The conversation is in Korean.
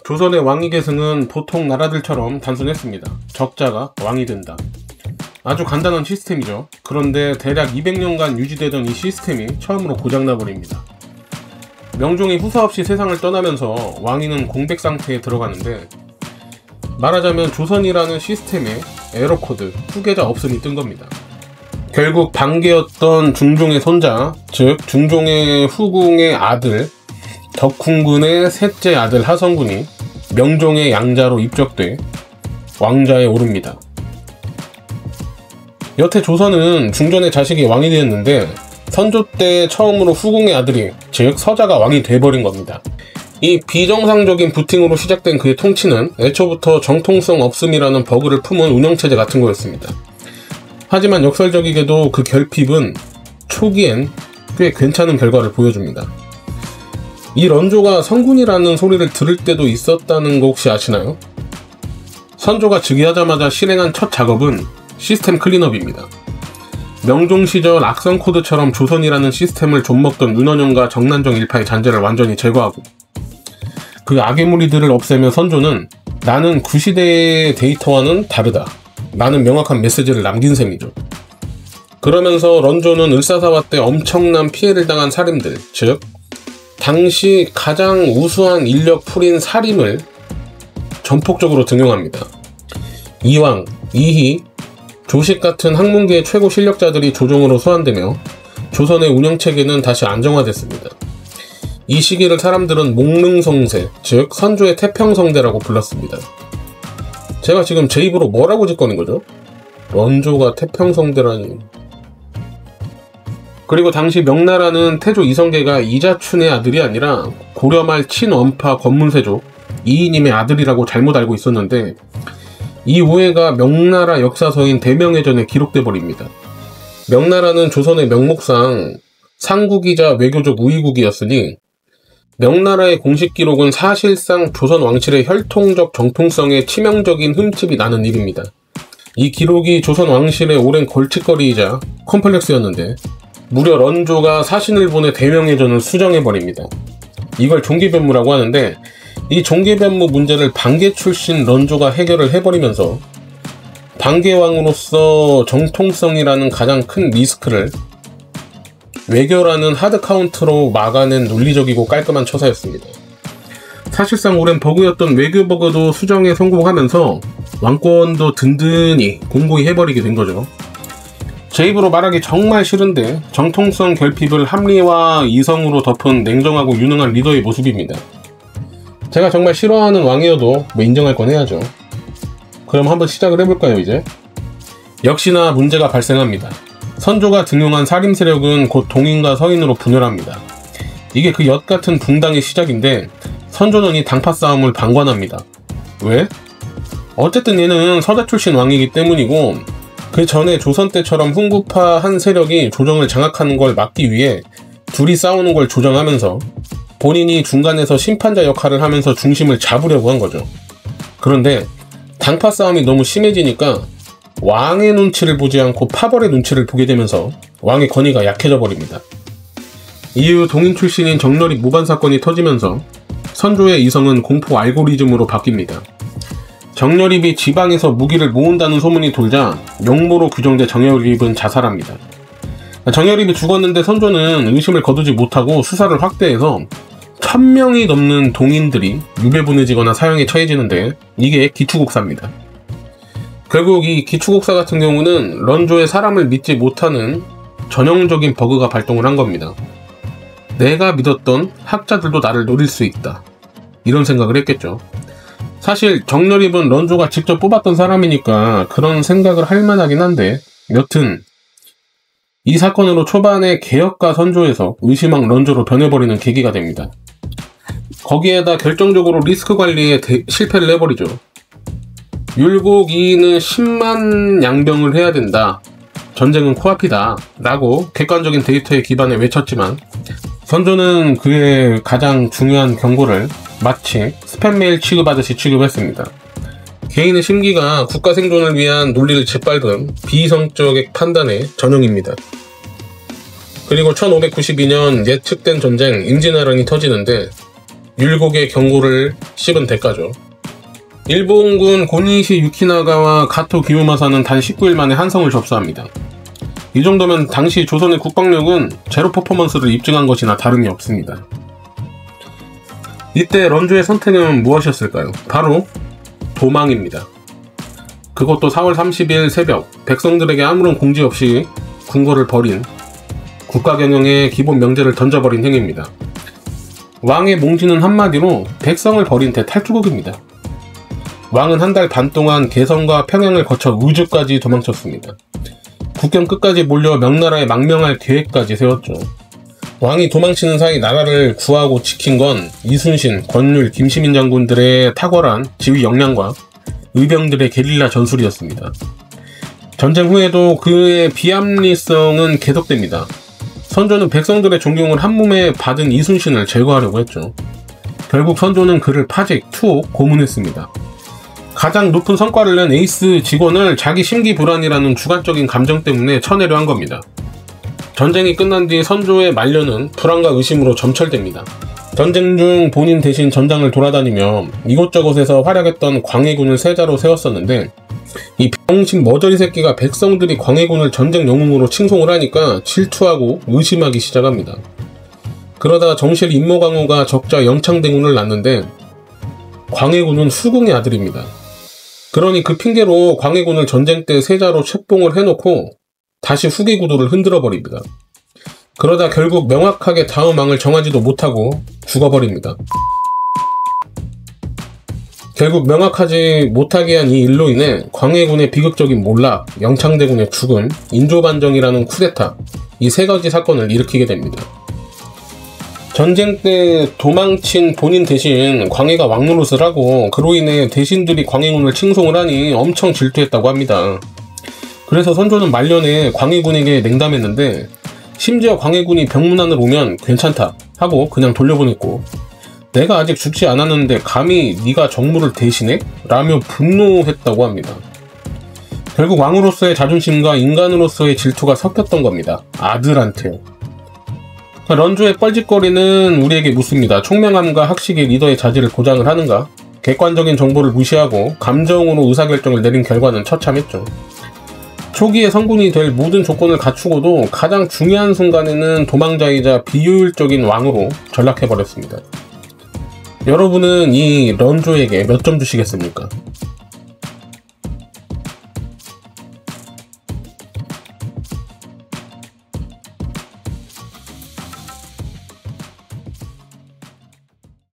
조선의 왕위 계승은 보통 나라들처럼 단순했습니다. 적자가 왕이 된다. 아주 간단한 시스템이죠. 그런데 대략 200년간 유지되던 이 시스템이 처음으로 고장나버립니다. 명종이 후사 없이 세상을 떠나면서 왕위는 공백 상태에 들어가는데, 말하자면 조선이라는 시스템에 에러코드, 후계자 없음이 뜬 겁니다. 결국 반계였던 중종의 손자, 즉 중종의 후궁의 아들 덕훈군의 셋째 아들 하성군이 명종의 양자로 입적돼 왕좌에 오릅니다. 여태 조선은 중전의 자식이 왕이 되었는데 선조 때 처음으로 후궁의 아들이, 즉 서자가 왕이 돼버린 겁니다. 이 비정상적인 부팅으로 시작된 그의 통치는 애초부터 정통성 없음이라는 버그를 품은 운영체제 같은 거였습니다. 하지만 역설적이게도 그 결핍은 초기엔 꽤 괜찮은 결과를 보여줍니다. 이 런조가 성군이라는 소리를 들을 때도 있었다는 거 혹시 아시나요? 선조가 즉위하자마자 실행한 첫 작업은 시스템 클린업입니다. 명종 시절 악성 코드처럼 조선이라는 시스템을 좀먹던 윤원영과 정난정 일파의 잔재를 완전히 제거하고, 그 악의 무리들을 없애며 선조는 나는 그 시대의 데이터와는 다르다, 라는 명확한 메시지를 남긴 셈이죠. 그러면서 런조는 을사사화 때 엄청난 피해를 당한 살인들, 즉 당시 가장 우수한 인력 풀인 살인을 전폭적으로 등용합니다. 이왕, 이희, 조식 같은 학문계의 최고 실력자들이 조정으로 소환되며 조선의 운영체계는 다시 안정화됐습니다. 이 시기를 사람들은 목릉성세, 즉 선조의 태평성대라고 불렀습니다. 제가 지금 제 입으로 뭐라고 짓거린 거죠? 런조가 태평성대라니. 그리고 당시 명나라는 태조 이성계가 이자춘의 아들이 아니라 고려말 친원파 권문세조 이이님의 아들이라고 잘못 알고 있었는데, 이 오해가 명나라 역사서인 대명해전에 기록돼 버립니다. 명나라는 조선의 명목상 상국이자 외교적 우위국이었으니 명나라의 공식 기록은 사실상 조선 왕실의 혈통적 정통성에 치명적인 흠집이 나는 일입니다. 이 기록이 조선 왕실의 오랜 골칫거리이자 컴플렉스였는데 무려 런조가 사신을 보내 대명해전을 수정해버립니다. 이걸 종기변무라고 하는데, 이 종기변무 문제를 반계 출신 런조가 해결을 해버리면서 반계왕으로서 정통성이라는 가장 큰 리스크를 외교라는 하드카운트로 막아낸 논리적이고 깔끔한 처사였습니다. 사실상 오랜 버그였던 외교 버그도 수정에 성공하면서 왕권도 든든히 공고히 해버리게 된 거죠. 제 입으로 말하기 정말 싫은데 정통성 결핍을 합리와 이성으로 덮은 냉정하고 유능한 리더의 모습입니다. 제가 정말 싫어하는 왕이어도 뭐 인정할 건 해야죠. 그럼 한번 시작을 해볼까요 이제? 역시나 문제가 발생합니다. 선조가 등용한 살림 세력은 곧 동인과 서인으로 분열합니다. 이게 그 엿같은 붕당의 시작인데 선조는 이 당파 싸움을 방관합니다. 왜? 어쨌든 얘는 서자 출신 왕이기 때문이고, 그 전에 조선 때처럼 훈구파 한 세력이 조정을 장악하는 걸 막기 위해 둘이 싸우는 걸 조정하면서 본인이 중간에서 심판자 역할을 하면서 중심을 잡으려고 한 거죠. 그런데 당파 싸움이 너무 심해지니까 왕의 눈치를 보지 않고 파벌의 눈치를 보게 되면서 왕의 권위가 약해져 버립니다. 이후 동인 출신인 정렬입 모반 사건이 터지면서 선조의 이성은 공포 알고리즘으로 바뀝니다. 정렬입이 지방에서 무기를 모은다는 소문이 돌자 용모로 규정돼 정렬입은 자살합니다. 정렬입이 죽었는데 선조는 의심을 거두지 못하고 수사를 확대해서 1000명이 넘는 동인들이 유배 보내지거나 사형에 처해지는데, 이게 기추국사입니다. 결국 이 기추국사 같은 경우는 런조의 사람을 믿지 못하는 전형적인 버그가 발동을 한 겁니다. 내가 믿었던 학자들도 나를 노릴 수 있다, 이런 생각을 했겠죠. 사실 정렬입은 런조가 직접 뽑았던 사람이니까 그런 생각을 할 만하긴 한데, 여튼 이 사건으로 초반에 개혁가 선조에서 의심왕 런조로 변해버리는 계기가 됩니다. 거기에다 결정적으로 리스크 관리에 실패를 해버리죠. 율곡 이이는 10만 양병을 해야 된다, 전쟁은 코앞이다 라고 객관적인 데이터에 기반해 외쳤지만, 선조는 그의 가장 중요한 경고를 마치 스팸 메일 취급하듯이 취급했습니다. 개인의 심기가 국가 생존을 위한 논리를 짓밟은 비이성적 판단의 전형입니다. 그리고 1592년 예측된 전쟁 임진왜란이 터지는데, 율곡의 경고를 씹은 대가죠. 일본군 고니시 유키나가와 가토 기요마사는 단 19일 만에 한성을 접수합니다. 이 정도면 당시 조선의 국방력은 제로 퍼포먼스를 입증한 것이나 다름이 없습니다. 이때 런주의 선택은 무엇이었을까요? 바로 도망입니다. 그것도 4월 30일 새벽 백성들에게 아무런 공지 없이 궁궐을 버린 국가경영의 기본 명제를 던져버린 행위입니다. 왕의 몽지는 한마디로 백성을 버린 대탈주국입니다. 왕은 한 달 반 동안 개성과 평양을 거쳐 우주까지 도망쳤습니다. 국경 끝까지 몰려 명나라에 망명할 계획까지 세웠죠. 왕이 도망치는 사이 나라를 구하고 지킨 건 이순신, 권율, 김시민 장군들의 탁월한 지휘 역량과 의병들의 게릴라 전술이었습니다. 전쟁 후에도 그의 비합리성은 계속됩니다. 선조는 백성들의 존경을 한몸에 받은 이순신을 제거하려고 했죠. 결국 선조는 그를 파직, 투옥, 고문했습니다. 가장 높은 성과를 낸 에이스 직원을 자기 심기불안이라는 주관적인 감정 때문에 쳐내려 한 겁니다. 전쟁이 끝난 뒤 선조의 말년은 불안과 의심으로 점철됩니다. 전쟁 중 본인 대신 전장을 돌아다니며 이곳저곳에서 활약했던 광해군을 세자로 세웠었는데 이 병신 머저리 새끼가 백성들이 광해군을 전쟁 영웅으로 칭송을 하니까 질투하고 의심하기 시작합니다. 그러다 정실 임모광호가 적자 영창대군을 낳는데 광해군은 후궁의 아들입니다. 그러니 그 핑계로 광해군을 전쟁 때 세자로 책봉을 해놓고 다시 후계 구도를 흔들어 버립니다. 그러다 결국 명확하게 다음 왕을 정하지도 못하고 죽어버립니다. 결국 명확하지 못하게 한 이 일로 인해 광해군의 비극적인 몰락, 영창대군의 죽음, 인조반정이라는 쿠데타, 이 세 가지 사건을 일으키게 됩니다. 전쟁 때 도망친 본인 대신 광해가 왕노릇을 하고 그로 인해 대신들이 광해군을 칭송을 하니 엄청 질투했다고 합니다. 그래서 선조는 말년에 광해군에게 냉담했는데 심지어 광해군이 병문안을 오면 괜찮다 하고 그냥 돌려보냈고 내가 아직 죽지 않았는데 감히 네가 정무를 대신해? 라며 분노했다고 합니다. 결국 왕으로서의 자존심과 인간으로서의 질투가 섞였던 겁니다. 아들한테요. 런주의 뻘짓거리는 우리에게 묻습니다. 총명함과 학식의 리더의 자질을 보장을 하는가? 객관적인 정보를 무시하고 감정으로 의사결정을 내린 결과는 처참했죠. 초기에 성군이 될 모든 조건을 갖추고도 가장 중요한 순간에는 도망자이자 비효율적인 왕으로 전락해버렸습니다. 여러분은 이 런조에게 몇 점 주시겠습니까?